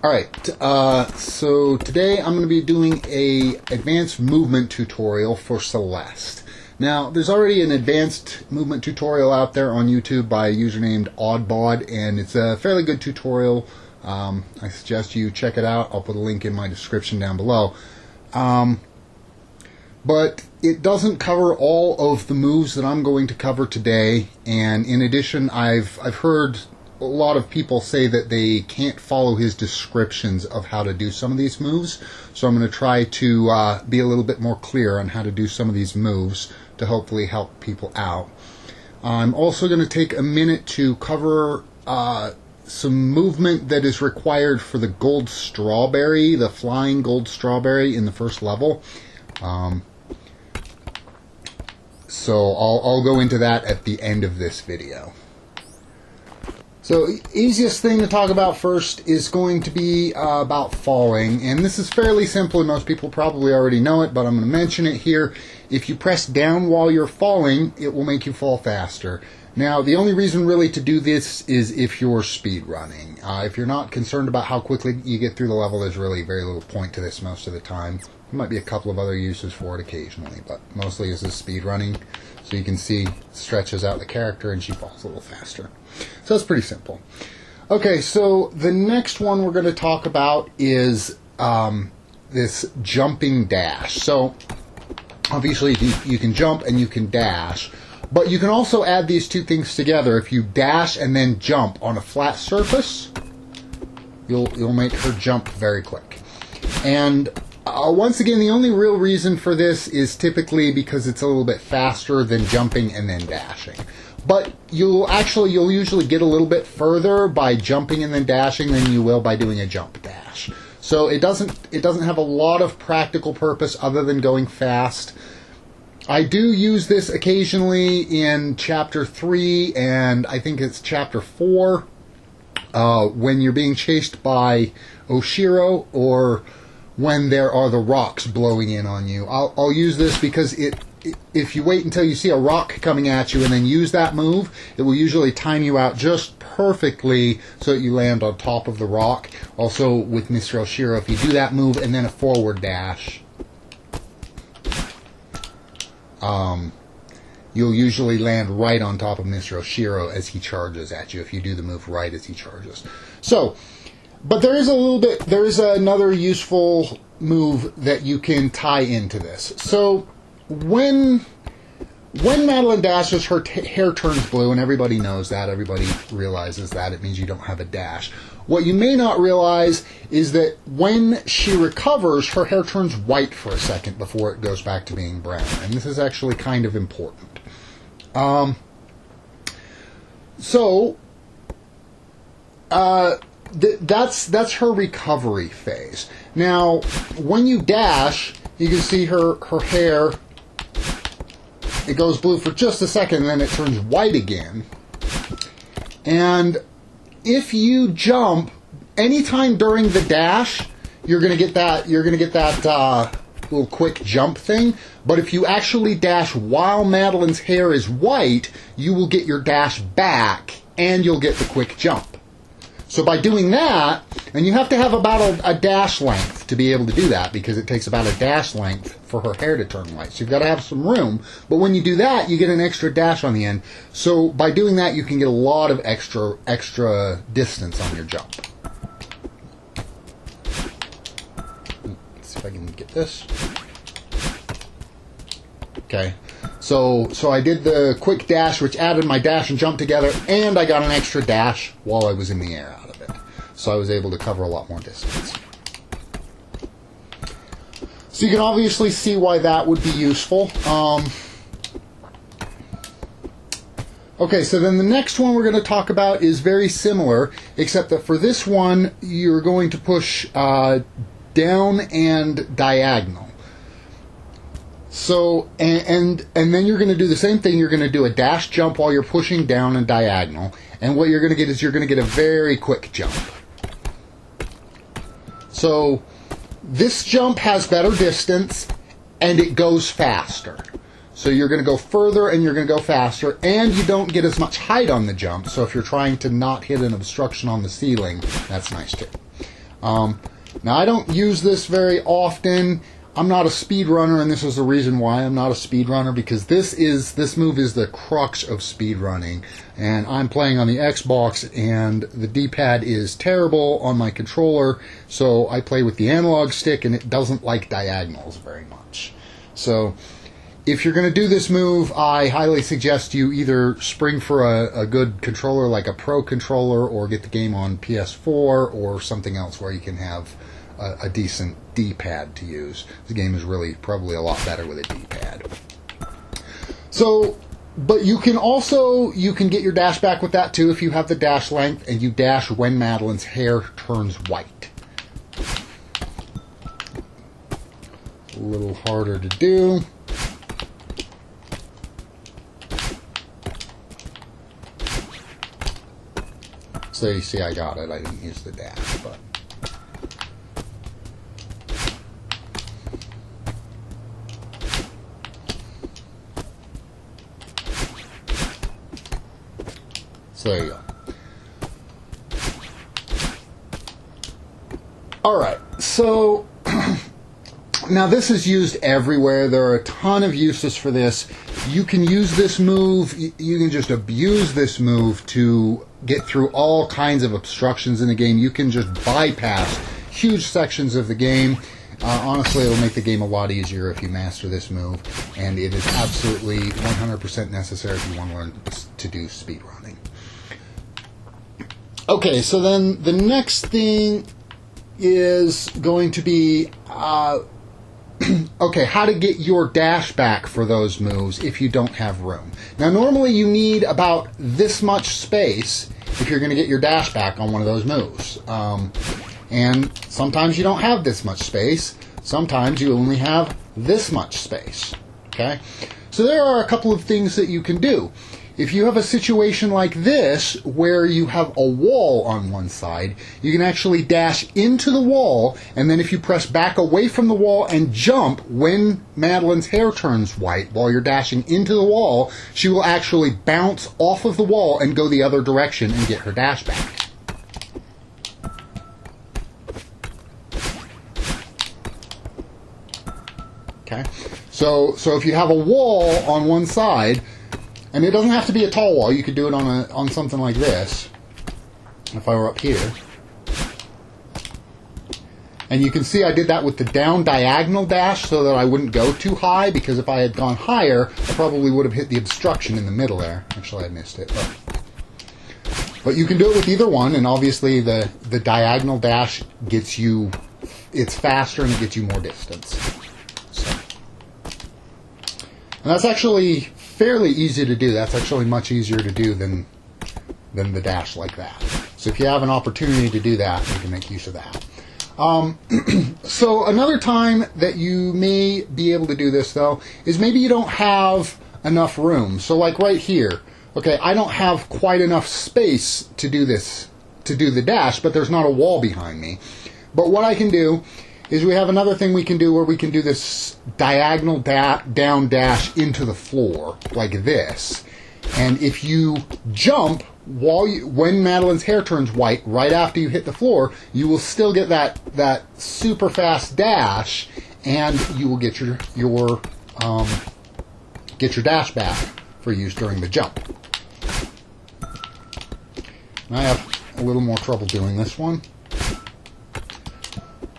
Alright, so today I'm going to be doing a advanced movement tutorial for Celeste. Now, there's already an advanced movement tutorial out there on YouTube by a user named Oddbod, and it's a fairly good tutorial. I suggest you check it out. I'll put a link in my description down below. But it doesn't cover all of the moves that I'm going to cover today, and in addition, I've heard a lot of people say that they can't follow his descriptions of how to do some of these moves, so I'm going to try to be a little bit more clear on how to do some of these moves to hopefully help people out. I'm also going to take a minute to cover some movement that is required for the gold strawberry, the flying gold strawberry in the first level. So I'll go into that at the end of this video. So, easiest thing to talk about first is going to be about falling, and this is fairly simple and most people probably already know it, but I'm going to mention it here. If you press down while you're falling, it will make you fall faster. Now, the only reason really to do this is if you're speed running. If you're not concerned about how quickly you get through the level, there's really very little point to this most of the time. There might be a couple of other uses for it occasionally, but mostly this is speed running. So you can see it stretches out the character and she falls a little faster. So it's pretty simple. Okay, so the next one we're going to talk about is this jumping dash. So obviously you can jump and you can dash, but you can also add these two things together. If you dash and then jump on a flat surface, you'll make her jump very quick. And once again, the only real reason for this is typically because it's a little bit faster than jumping and then dashing. But you'll usually get a little bit further by jumping and then dashing than you will by doing a jump dash. So it doesn't have a lot of practical purpose other than going fast. I do use this occasionally in Chapter 3 and I think it's Chapter 4 when you're being chased by Oshiro or when there are the rocks blowing in on you. I'll use this because if you wait until you see a rock coming at you and then use that move, it will usually time you out just perfectly so that you land on top of the rock. Also with Mr. Oshiro, if you do that move and then a forward dash, you'll usually land right on top of Mr. Oshiro as he charges at you if you do the move right as he charges. So, but there is another useful move that you can tie into this. So when Madeline dashes, her hair turns blue, and everybody knows that. Everybody realizes that. It means you don't have a dash. What you may not realize is that when she recovers, her hair turns white for a second before it goes back to being brown. And this is actually kind of important. That's her recovery phase. Now, when you dash, you can see her hair, it goes blue for just a second, and then it turns white again. And if you jump, anytime during the dash, you're gonna get that little quick jump thing. But if you actually dash while Madeline's hair is white, you will get your dash back, and you'll get the quick jump. So by doing that, and you have to have about a dash length to be able to do that, because it takes about a dash length for her hair to turn white. So you've got to have some room. But when you do that, you get an extra dash on the end. So by doing that, you can get a lot of extra distance on your jump. Let's see if I can get this. Okay. So I did the quick dash, which added my dash and jump together, and I got an extra dash while I was in the air out of it. So I was able to cover a lot more distance. So you can obviously see why that would be useful. Okay, so then the next one we're going to talk about is very similar, except that for this one, you're going to push down and diagonal. So, and then you're going to do the same thing. You're going to do a dash jump while you're pushing down and diagonal. And what you're going to get is you're going to get a very quick jump. So, this jump has better distance, and it goes faster. So you're going to go further and you're going to go faster, and you don't get as much height on the jump. So if you're trying to not hit an obstruction on the ceiling, that's nice too. Now, I don't use this very often. I'm not a speedrunner, and this is the reason why I'm not a speedrunner, because this move is the crux of speedrunning, and I'm playing on the Xbox, and the D-pad is terrible on my controller, so I play with the analog stick, and it doesn't like diagonals very much. So, if you're going to do this move, I highly suggest you either spring for a good controller like a Pro controller, or get the game on PS4 or something else where you can have a decent D-pad to use. The game is really probably a lot better with a D-pad. So, but you can get your dash back with that too if you have the dash length, and you dash when Madeline's hair turns white. A little harder to do. So you see I got it. I didn't use the dash, but... So there you go. Alright, so... now this is used everywhere. There are a ton of uses for this. You can use this move, you can just abuse this move to get through all kinds of obstructions in the game. You can just bypass huge sections of the game. Honestly, it'll make the game a lot easier if you master this move, and it is absolutely 100% necessary if you want to learn to do speedrunning. Okay, so then the next thing is going to be... okay, how to get your dash back for those moves if you don't have room. Now, normally you need about this much space if you're going to get your dash back on one of those moves. And sometimes you don't have this much space. Sometimes you only have this much space. Okay? So there are a couple of things that you can do. If you have a situation like this, where you have a wall on one side, you can actually dash into the wall, and then if you press back away from the wall and jump when Madeline's hair turns white while you're dashing into the wall, she will actually bounce off of the wall and go the other direction and get her dash back. Okay? So if you have a wall on one side, and it doesn't have to be a tall wall. You could do it on something like this. If I were up here. And you can see I did that with the down diagonal dash so that I wouldn't go too high, because if I had gone higher, I probably would have hit the obstruction in the middle there. Actually, I missed it. But you can do it with either one, and obviously the diagonal dash gets you... it's faster and it gets you more distance. So. And that's actually... fairly easy to do. That's actually much easier to do than the dash like that. So if you have an opportunity to do that, you can make use of that. So another time that you may be able to do this, though, is maybe you don't have enough room. So like right here, okay, I don't have quite enough space to do this, to do the dash, but there's not a wall behind me. But what I can do is we have another thing we can do where we can do this diagonal down dash into the floor, like this. And if you jump when Madeline's hair turns white, right after you hit the floor, you will still get that super fast dash, and you will get your dash back for use during the jump. And I have a little more trouble doing this one.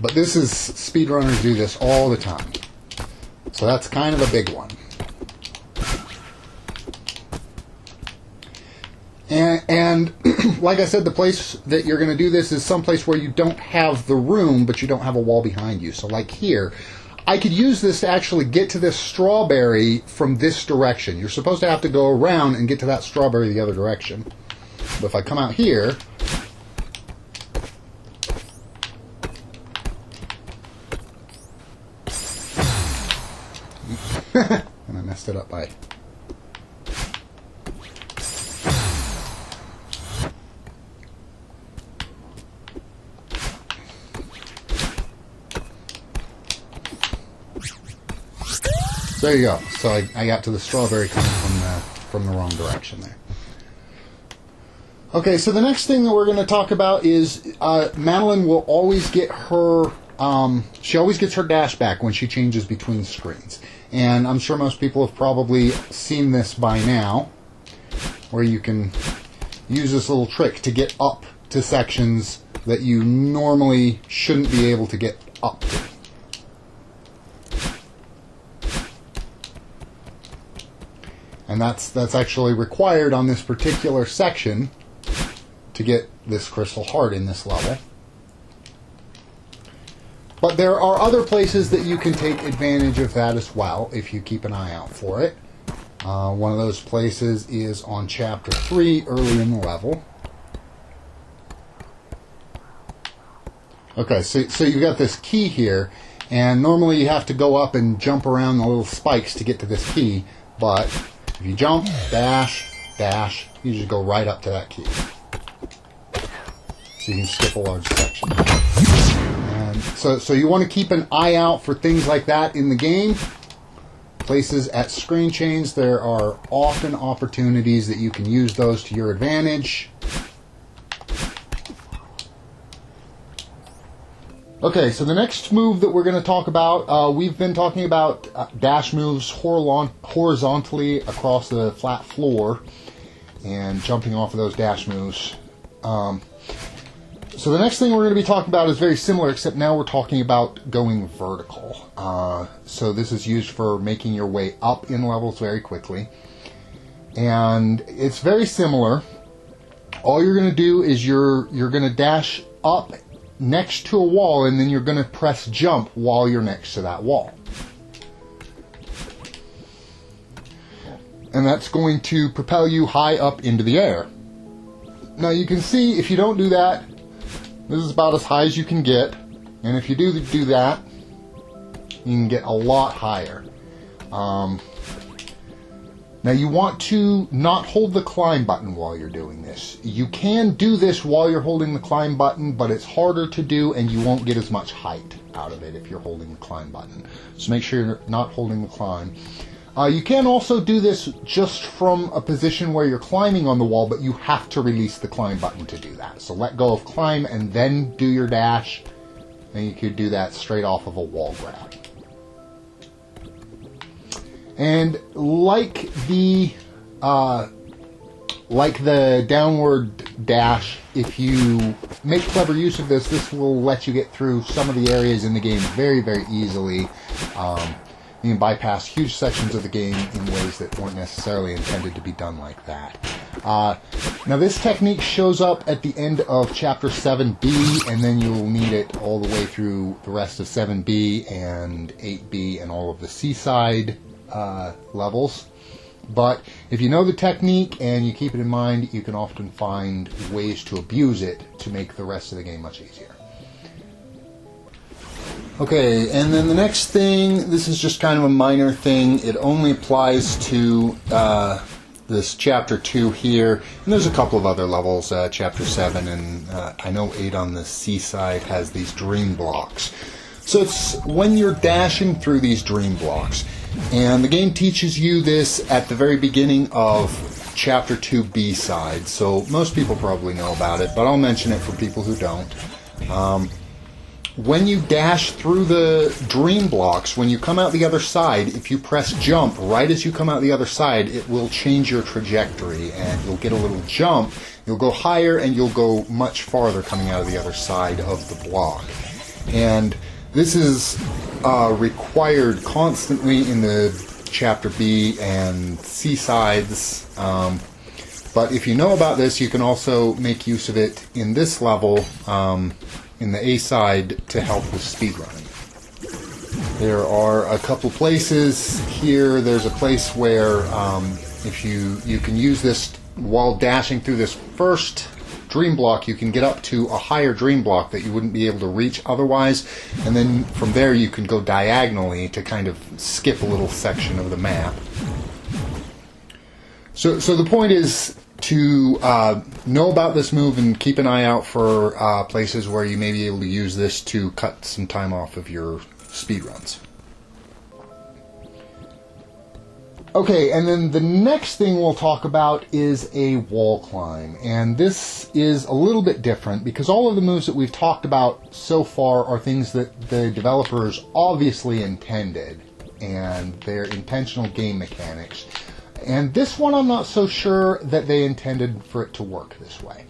But this is, speedrunners do this all the time. So that's kind of a big one. And like I said, the place that you're going to do this is someplace where you don't have the room, but you don't have a wall behind you. So like here, I could use this to actually get to this strawberry from this direction. You're supposed to have to go around and get to that strawberry the other direction. But if I come out here... and I messed it up by... There you go. So I got to the strawberry coming from the wrong direction there. Okay, so the next thing that we're going to talk about is Madeline will always get her, she always gets her dash back when she changes between screens. And I'm sure most people have probably seen this by now, where you can use this little trick to get up to sections that you normally shouldn't be able to get up to. And that's actually required on this particular section to get this crystal heart in this level. But there are other places that you can take advantage of that as well if you keep an eye out for it. One of those places is on Chapter 3 early in the level. Okay, so you've got this key here, and normally you have to go up and jump around the little spikes to get to this key, but if you jump, dash, dash, you just go right up to that key. So you can skip a large section. And so you want to keep an eye out for things like that in the game. Places at screen change, there are often opportunities that you can use those to your advantage. Okay, so the next move that we're going to talk about, we've been talking about dash moves horizontally across the flat floor and jumping off of those dash moves. So the next thing we're going to be talking about is very similar, except now we're talking about going vertical. So this is used for making your way up in levels very quickly. And it's very similar. All you're going to do is you're going to dash up next to a wall, and then you're going to press jump while you're next to that wall. And that's going to propel you high up into the air. Now you can see if you don't do that, this is about as high as you can get. And if you do that, you can get a lot higher. Now you want to not hold the climb button while you're doing this. You can do this while you're holding the climb button, but it's harder to do and you won't get as much height out of it if you're holding the climb button. So make sure you're not holding the climb. You can also do this just from a position where you're climbing on the wall, but you have to release the climb button to do that. So let go of climb and then do your dash, and you could do that straight off of a wall grab. And like the downward dash, if you make clever use of this, this will let you get through some of the areas in the game very, very easily. You can bypass huge sections of the game in ways that weren't necessarily intended to be done like that. Now this technique shows up at the end of Chapter 7B, and then you'll need it all the way through the rest of 7B and 8B and all of the seaside levels. But if you know the technique and you keep it in mind, you can often find ways to abuse it to make the rest of the game much easier. Okay, and then the next thing, this is just kind of a minor thing. It only applies to this Chapter 2 here. And there's a couple of other levels, Chapter 7, and I know 8 on the seaside has these dream blocks. So it's when you're dashing through these dream blocks. And the game teaches you this at the very beginning of Chapter 2 B-side. So most people probably know about it, but I'll mention it for people who don't. When you dash through the dream blocks, when you come out the other side, if you press jump right as you come out the other side, it will change your trajectory and you'll get a little jump. You'll go higher and you'll go much farther coming out of the other side of the block. And this is required constantly in the Chapter B and C sides. But if you know about this, you can also make use of it in this level. In the A side to help with speedrunning. There are a couple places here. There's a place where if you can use this while dashing through this first dream block, you can get up to a higher dream block that you wouldn't be able to reach otherwise, and then from there you can go diagonally to kind of skip a little section of the map. So the point is to know about this move and keep an eye out for places where you may be able to use this to cut some time off of your speedruns. Okay, and then the next thing we'll talk about is a wall climb. And this is a little bit different because all of the moves that we've talked about so far are things that the developers obviously intended, and they're intentional game mechanics. And this one I'm not so sure that they intended for it to work this way.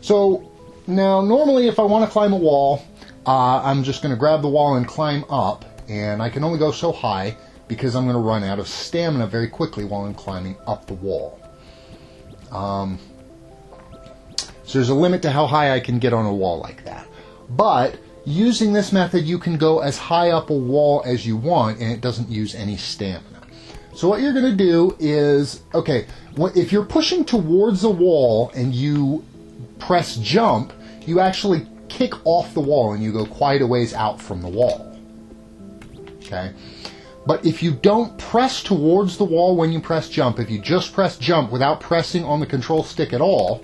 So now normally if I want to climb a wall, I'm just going to grab the wall and climb up, and I can only go so high because I'm going to run out of stamina very quickly while I'm climbing up the wall. So there's a limit to how high I can get on a wall like that. But using this method, you can go as high up a wall as you want, and it doesn't use any stamina. So what you're going to do is, okay, if you're pushing towards a wall and you press jump, you actually kick off the wall and you go quite a ways out from the wall. Okay? But if you don't press towards the wall when you press jump, if you just press jump without pressing on the control stick at all,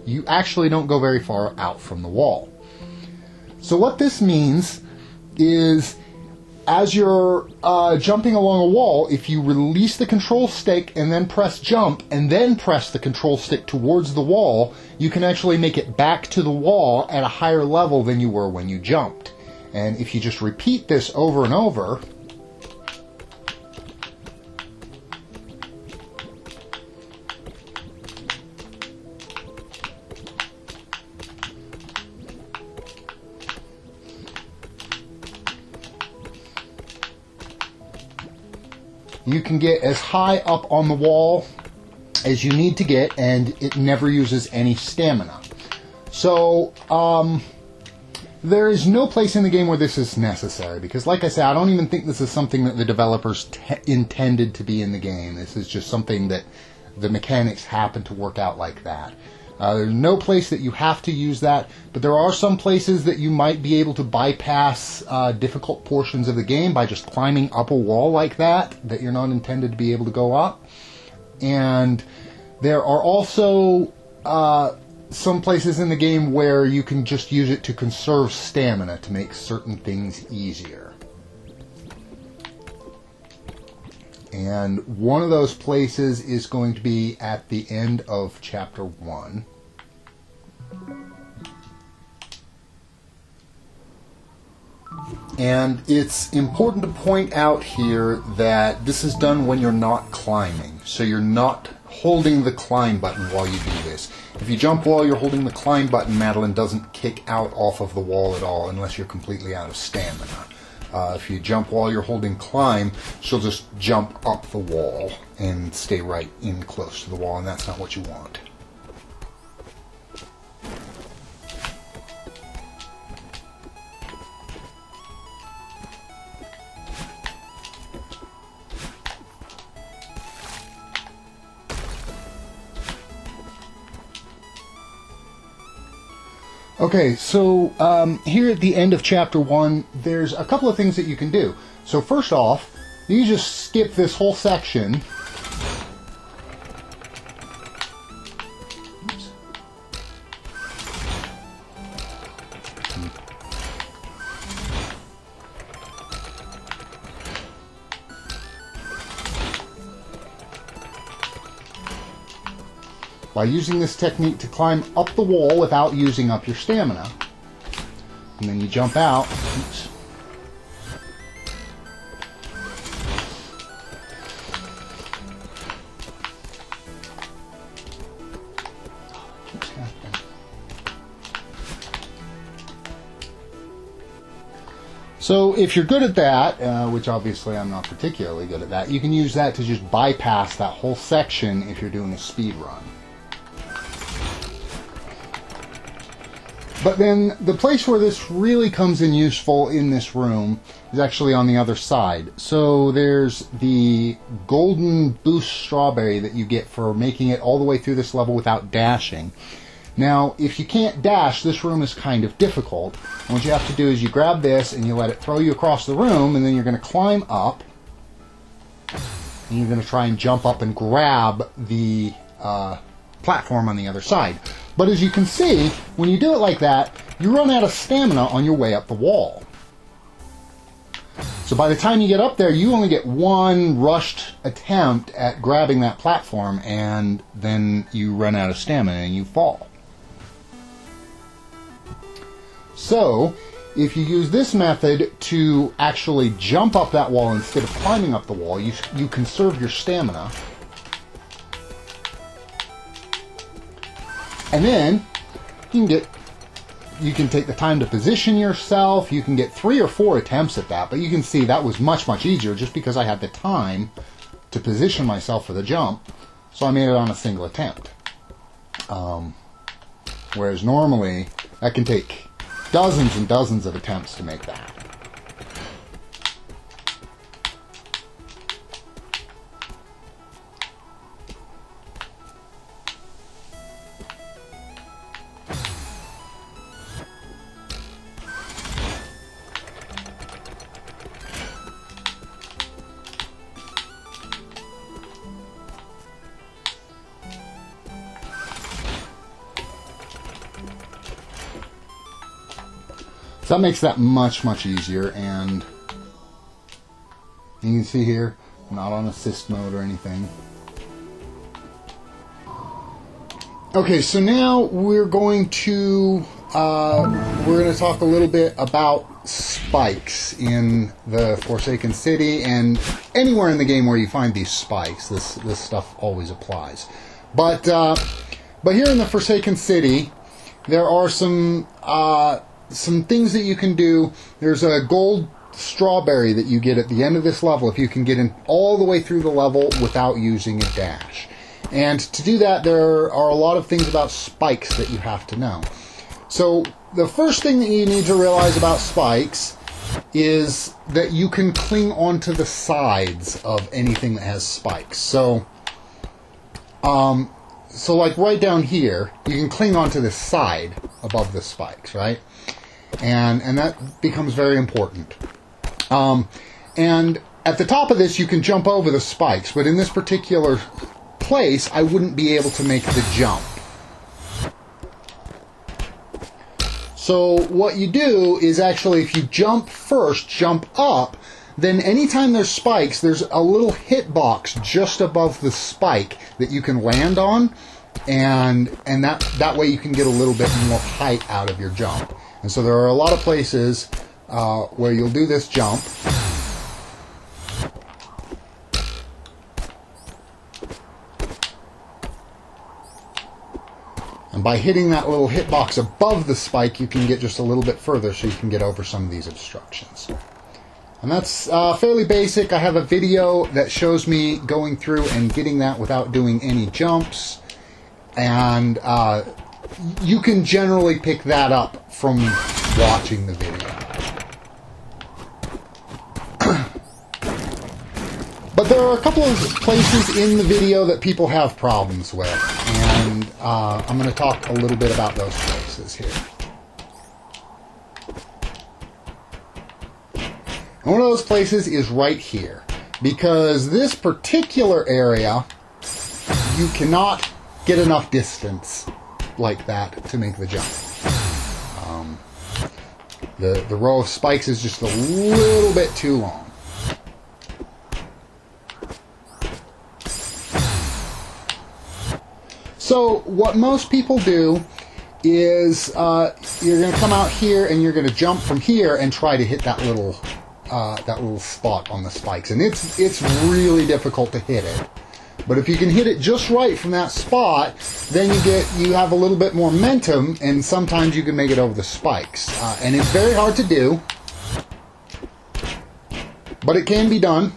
you actually don't go very far out from the wall. So what this means is, as you're jumping along a wall, if you release the control stick and then press jump and then press the control stick towards the wall, you can actually make it back to the wall at a higher level than you were when you jumped. And if you just repeat this over and over, you can get as high up on the wall as you need to get, and it never uses any stamina. So, there is no place in the game where this is necessary, because like I said, I don't even think this is something that the developers intended to be in the game. This is just something that the mechanics happen to work out like that. There's no place that you have to use that, but there are some places that you might be able to bypass difficult portions of the game by just climbing up a wall like that you're not intended to be able to go up. And there are also some places in the game where you can just use it to conserve stamina to make certain things easier. And one of those places is going to be at the end of Chapter 1. And it's important to point out here that this is done when you're not climbing. So you're not holding the climb button while you do this. If you jump while you're holding the climb button, Madeline doesn't kick out off of the wall at all unless you're completely out of stamina. If you jump while you're holding climb, she'll just jump up the wall and stay right in close to the wall, and that's not what you want. Okay, so here at the end of Chapter 1, there's a couple of things that you can do. So first off, you just skip this whole section. Oops. By using this technique to climb up the wall without using up your stamina. And then you jump out. Oops. So if you're good at that, which obviously I'm not particularly good at that, you can use that to just bypass that whole section if you're doing a speed run. But then the place where this really comes in useful in this room is actually on the other side. So there's the golden boost strawberry that you get for making it all the way through this level without dashing. Now, if you can't dash, this room is kind of difficult. And what you have to do is you grab this and you let it throw you across the room, and then you're going to climb up. And you're going to try and jump up and grab the platform on the other side. But as you can see, when you do it like that, you run out of stamina on your way up the wall. So by the time you get up there, you only get one rushed attempt at grabbing that platform, and then you run out of stamina and you fall. So, if you use this method to actually jump up that wall instead of climbing up the wall, you conserve your stamina. And then you can take the time to position yourself. You can get 3 or 4 attempts at that, but you can see that was much, much easier just because I had the time to position myself for the jump. So I made it on a single attempt. Whereas normally that can take dozens and dozens of attempts to make that. So that makes that much, much easier, and you can see here, I'm not on assist mode or anything. Okay, so now we're going to talk a little bit about spikes in the Forsaken City, and anywhere in the game where you find these spikes, this stuff always applies. But here in the Forsaken City, there are some things that you can do. There's a gold strawberry that you get at the end of this level if you can get in all the way through the level without using a dash. And to do that, there are a lot of things about spikes that you have to know. So the first thing that you need to realize about spikes is that you can cling onto the sides of anything that has spikes. So like right down here, you can cling onto the side above the spikes, right? And that becomes very important. And at the top of this, you can jump over the spikes, but in this particular place, I wouldn't be able to make the jump. So what you do is actually, if you jump first, jump up, then anytime there's spikes, there's a little hitbox just above the spike that you can land on, and that way you can get a little bit more height out of your jump. And so there are a lot of places where you'll do this jump. And by hitting that little hitbox above the spike, you can get just a little bit further so you can get over some of these obstructions. And that's fairly basic. I have a video that shows me going through and getting that without doing any jumps. And you can generally pick that up from watching the video. But there are a couple of places in the video that people have problems with, and I'm going to talk a little bit about those places here. And one of those places is right here, because this particular area, you cannot get enough distance like that to make the jump. The row of spikes is just a little bit too long. So what most people do is you're going to come out here and you're going to jump from here and try to hit that little spot on the spikes, and it's really difficult to hit it. But if you can hit it just right from that spot, then you have a little bit more momentum, and sometimes you can make it over the spikes. And it's very hard to do, but it can be done.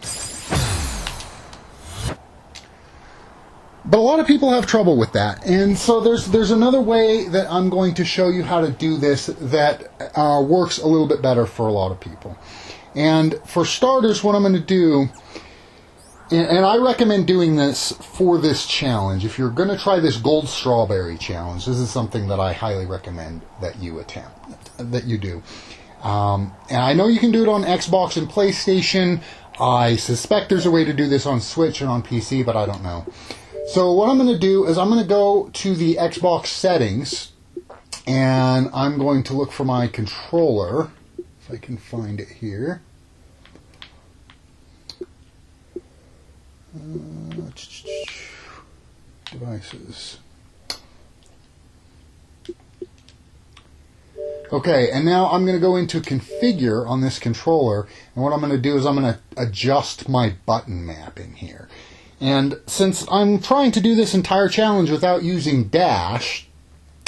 But a lot of people have trouble with that, and so there's another way that I'm going to show you how to do this that works a little bit better for a lot of people. And for starters, what I'm going to do, and I recommend doing this for this challenge. If you're going to try this gold strawberry challenge, this is something that I highly recommend that you do. And I know you can do it on Xbox and PlayStation. I suspect there's a way to do this on Switch and on PC, but I don't know. So what I'm going to do is I'm going to go to the Xbox settings, and I'm going to look for my controller, if I can find it here. Devices. Okay, and now I'm going to go into configure on this controller, and what I'm going to do is I'm going to adjust my button mapping here. And since I'm trying to do this entire challenge without using dash,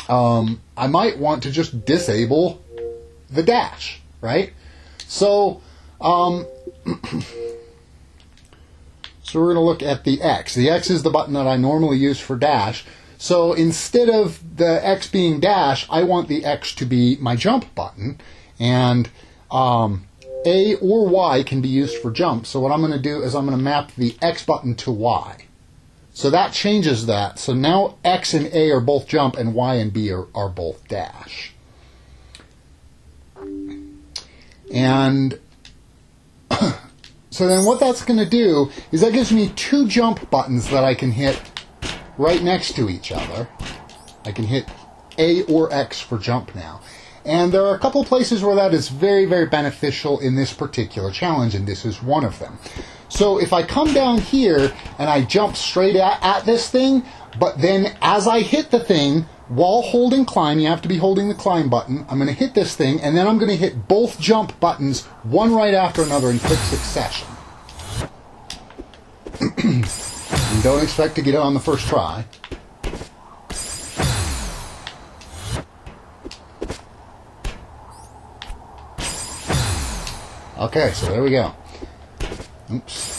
I might want to just disable the dash, right? So, so we're going to look at the X. The X is the button that I normally use for dash. So instead of the X being dash, I want the X to be my jump button. And A or Y can be used for jump. So what I'm going to do is I'm going to map the X button to Y. So that changes that. So now X and A are both jump and Y and B are both dash. And so then what that's going to do is that gives me two jump buttons that I can hit right next to each other. I can hit A or X for jump now. And there are a couple places where that is very, very beneficial in this particular challenge, and this is one of them. So if I come down here and I jump straight at this thing, but then as I hit the thing, while holding climb, you have to be holding the climb button, I'm going to hit this thing, and then I'm going to hit both jump buttons, one right after another in quick succession. And don't expect to get it on the first try. Okay, so there we go. Oops.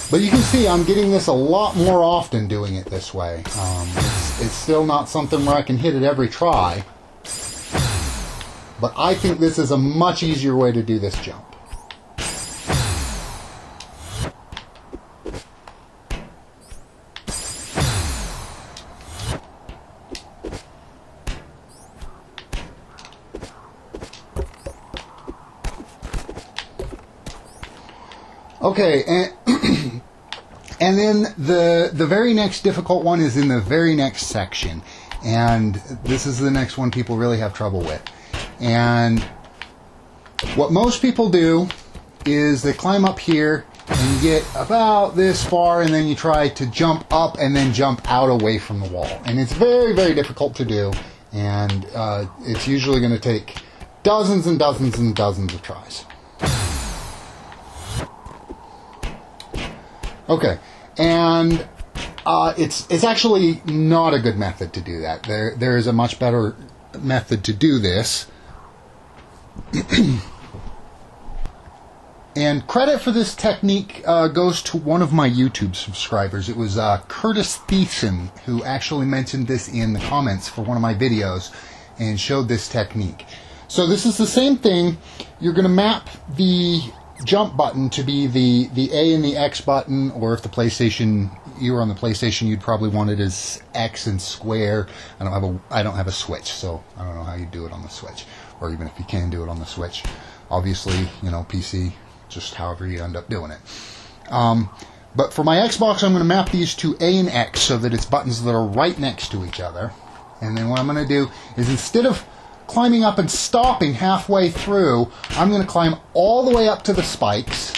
But you can see I'm getting this a lot more often doing it this way. It's still not something where I can hit it every try. But I think this is a much easier way to do this jump. Okay, and then the very next difficult one is in the very next section. And this is the next one people really have trouble with. And what most people do is they climb up here and you get about this far, and then you try to jump up and then jump out away from the wall. And it's very, very difficult to do, and it's usually going to take dozens and dozens and dozens of tries. Okay, and it's actually not a good method to do that. There is a much better method to do this. And credit for this technique goes to one of my YouTube subscribers. It was Curtis Thiessen who actually mentioned this in the comments for one of my videos and showed this technique. So this is the same thing. You're going to map the jump button to be the A and the X button, or if you were on the PlayStation, you'd probably want it as X and square. I don't have a Switch, so I don't know how you do it on the Switch, or even if you can do it on the Switch. Obviously, PC, just however you end up doing it. But for my Xbox, I'm going to map these to A and X so that it's buttons that are right next to each other. And then what I'm going to do is, instead of climbing up and stopping halfway through, I'm going to climb all the way up to the spikes.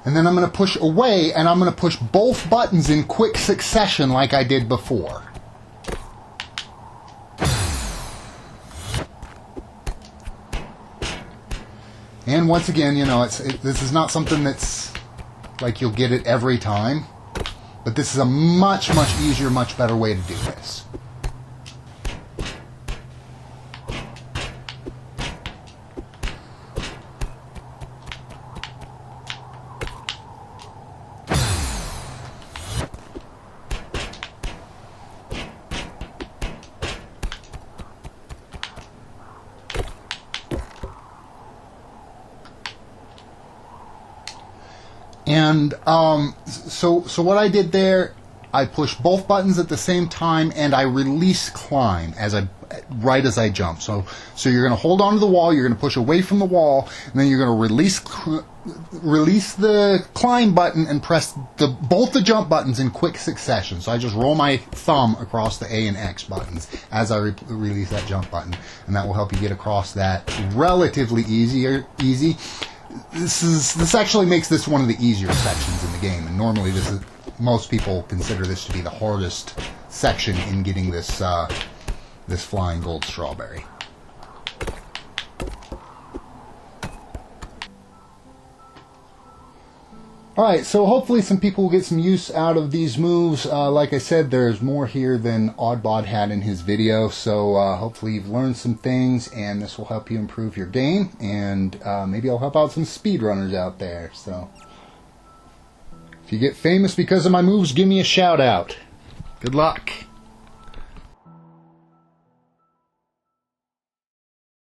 And then I'm going to push away, and I'm going to push both buttons in quick succession like I did before. And once again, this is not something that's like you'll get it every time, but this is a much, much easier, much better way to do this. And so what I did there I push both buttons at the same time, and I release climb right as I jump. So you're going to hold on to the wall, you're going to push away from the wall, and then you're going to release the climb button and press both the jump buttons in quick succession. So I just roll my thumb across the A and X buttons as I release that jump button, and that will help you get across that relatively easy. This actually makes this one of the easier sections in the game, and normally most people consider this to be the hardest section in getting this this flying gold strawberry. Alright, so hopefully some people will get some use out of these moves. Like I said, there's more here than Oddbod had in his video, so hopefully you've learned some things, and this will help you improve your game, and maybe I'll help out some speedrunners out there. So if you get famous because of my moves, give me a shout out. Good luck.